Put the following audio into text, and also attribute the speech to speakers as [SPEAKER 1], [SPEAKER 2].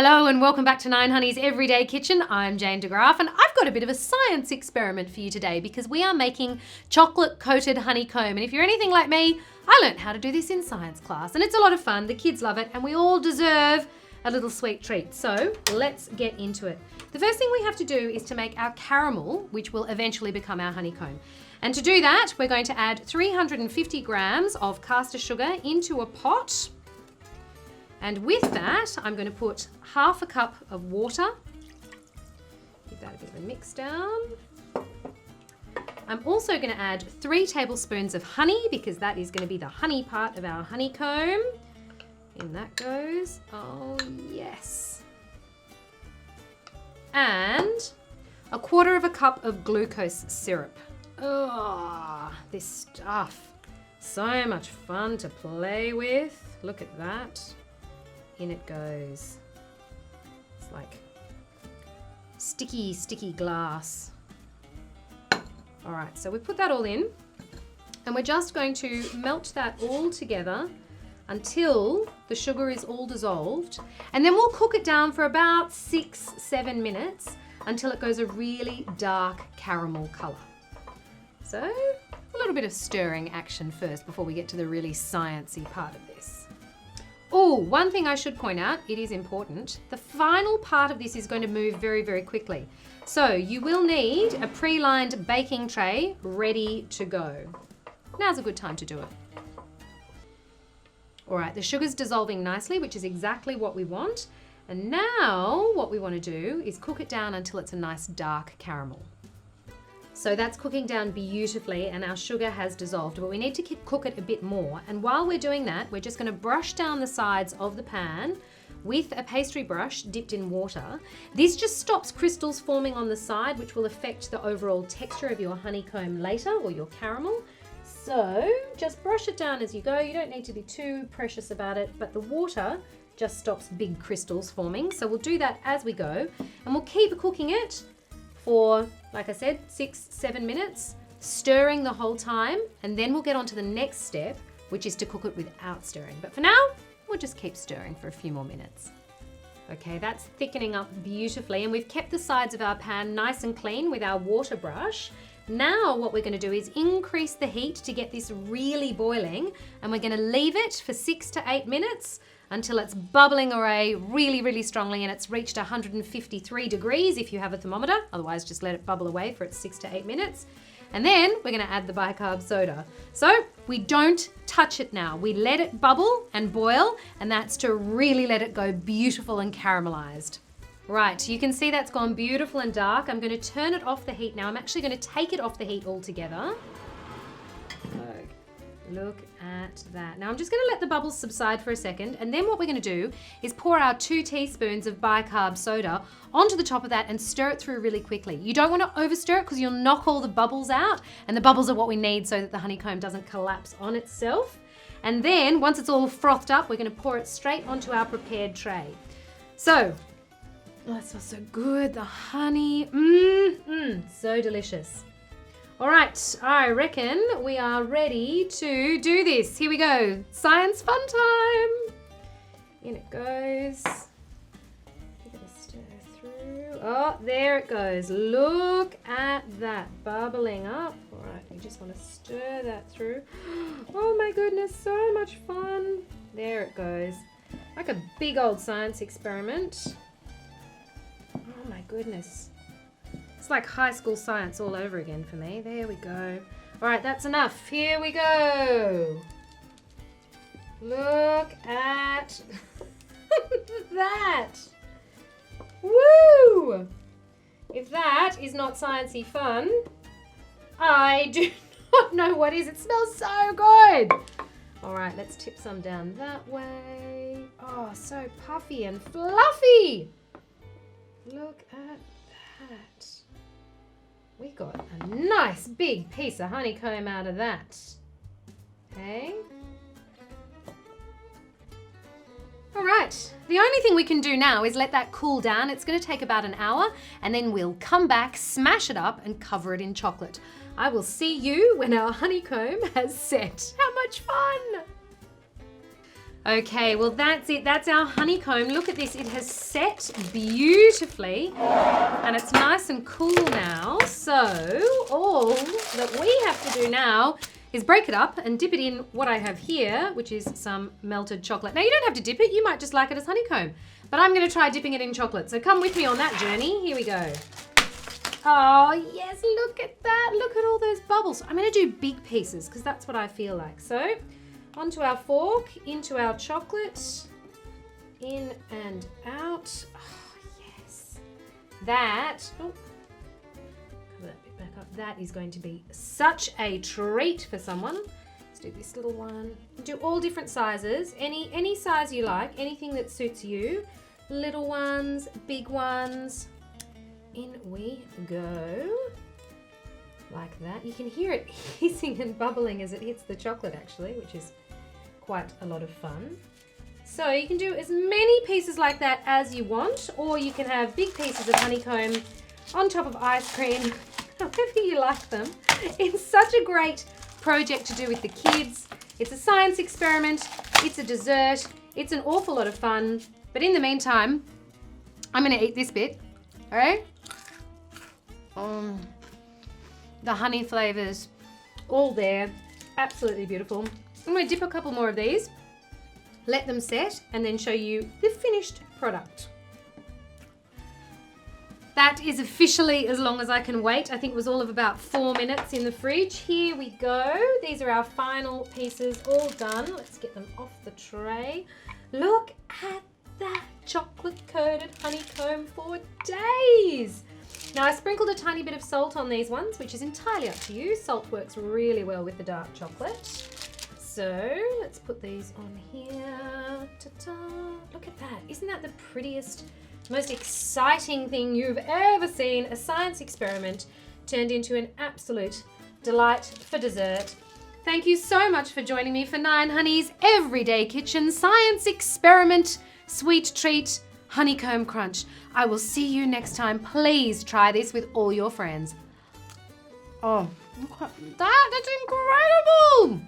[SPEAKER 1] Hello and welcome back to 9Honey's Everyday Kitchen. I'm Jane de Graaff and I've got a bit of a science experiment for you today because we are making chocolate coated honeycomb. And if you're anything like me, I learned how to do this in science class and it's a lot of fun. The kids love it and we all deserve a little sweet treat. So let's get into it. The first thing we have to do is to make our caramel, which will eventually become our honeycomb. And to do that, we're going to add 350 grams of caster sugar into a pot. And with that, I'm going to put half a cup of water. Give that a bit of a mix down. I'm also going to add 3 tablespoons of honey because that is going to be the honey part of our honeycomb. In that goes. Oh, yes. And a 1/4 cup of glucose syrup. Oh, this stuff. So much fun to play with. Look at that. In it goes. It's like sticky glass. All right, so we put that all in and we're just going to melt that all together until the sugar is all dissolved. And then we'll cook it down for about 6-7 minutes until it goes a really dark caramel color. So a little bit of stirring action first before we get to the really sciencey part of this. Oh, one thing I should point out, it is important. The final part of this is going to move very, very quickly. So you will need a pre-lined baking tray ready to go. Now's a good time to do it. All right, the sugar's dissolving nicely, which is exactly what we want. And now what we want to do is cook it down until it's a nice dark caramel. So that's cooking down beautifully and our sugar has dissolved, but we need to cook it a bit more. And while we're doing that, we're just going to brush down the sides of the pan with a pastry brush dipped in water. This just stops crystals forming on the side, which will affect the overall texture of your honeycomb later or your caramel. So just brush it down as you go. You don't need to be too precious about it, but the water just stops big crystals forming. So we'll do that as we go and we'll keep cooking it for, like I said, 6-7 minutes, stirring the whole time, and then we'll get on to the next step, which is to cook it without stirring. But for now, we'll just keep stirring for a few more minutes. Okay, that's thickening up beautifully, and we've kept the sides of our pan nice and clean with our water brush. Now what we're going to do is increase the heat to get this really boiling, and we're going to leave it for 6 to 8 minutes until it's bubbling away really, really strongly and it's reached 153 degrees if you have a thermometer. Otherwise, just let it bubble away for its 6 to 8 minutes. And then we're gonna add the bicarb soda. So we don't touch it now. We let it bubble and boil, and that's to really let it go beautiful and caramelized. Right, you can see that's gone beautiful and dark. I'm gonna turn it off the heat now. I'm actually gonna take it off the heat altogether. Look at that. Now I'm just going to let the bubbles subside for a second, and then what we're going to do is pour our 2 teaspoons of bicarb soda onto the top of that and stir it through really quickly. You don't want to overstir it because you'll knock all the bubbles out, and the bubbles are what we need so that the honeycomb doesn't collapse on itself. And then once it's all frothed up, we're going to pour it straight onto our prepared tray. So, oh, that smells so good. The honey, so delicious. All right, I reckon we are ready to do this. Here we go. Science fun time. In it goes. Give it a stir through. Oh, there it goes. Look at that bubbling up. All right, you just want to stir that through. Oh my goodness, so much fun. There it goes. Like a big old science experiment. Oh my goodness. It's like high school science all over again for me. There we go. All right, that's enough. Here we go. Look at that. Woo! If that is not sciencey fun, I do not know what is. It smells so good. All right, let's tip some down that way. Oh, so puffy and fluffy. Look at that. We got a nice big piece of honeycomb out of that. Okay. All right, the only thing we can do now is let that cool down. It's going to take about an hour and then we'll come back, smash it up and cover it in chocolate. I will see you when our honeycomb has set. How much fun! Okay, well that's it. That's our honeycomb. Look at this. It has set beautifully and it's nice and cool now. So all that we have to do now is break it up and dip it in what I have here, which is some melted chocolate. Now you don't have to dip it. You might just like it as honeycomb. But I'm going to try dipping it in chocolate. So come with me on that journey. Here we go. Oh, yes, look at that. Look at all those bubbles. I'm going to do big pieces because that's what I feel like. So onto our fork, into our chocolate, in and out. Oh, yes. That, oh, cover that bit back up. That is going to be such a treat for someone. Let's do this little one. Do all different sizes, any size you like, anything that suits you. Little ones, big ones. In we go. Like that. You can hear it hissing and bubbling as it hits the chocolate actually, which is quite a lot of fun. So you can do as many pieces like that as you want, or you can have big pieces of honeycomb on top of ice cream, however you like them. It's such a great project to do with the kids. It's a science experiment, it's a dessert, it's an awful lot of fun. But in the meantime, I'm going to eat this bit, all right? The honey flavors, all there, absolutely beautiful. I'm going to dip a couple more of these, let them set, and then show you the finished product. That is officially as long as I can wait. I think it was all of about 4 minutes in the fridge. Here we go. These are our final pieces all done. Let's get them off the tray. Look at that chocolate-coated honeycomb for days. Now I sprinkled a tiny bit of salt on these ones, which is entirely up to you. Salt works really well with the dark chocolate. So let's put these on here. Ta-ta. Look at that. Isn't that the prettiest, most exciting thing you've ever seen? A science experiment turned into an absolute delight for dessert. Thank you so much for joining me for 9Honey's Everyday Kitchen Science Experiment Sweet Treat Honeycomb Crunch. I will see you next time. Please try this with all your friends. Oh, look at that. That's incredible.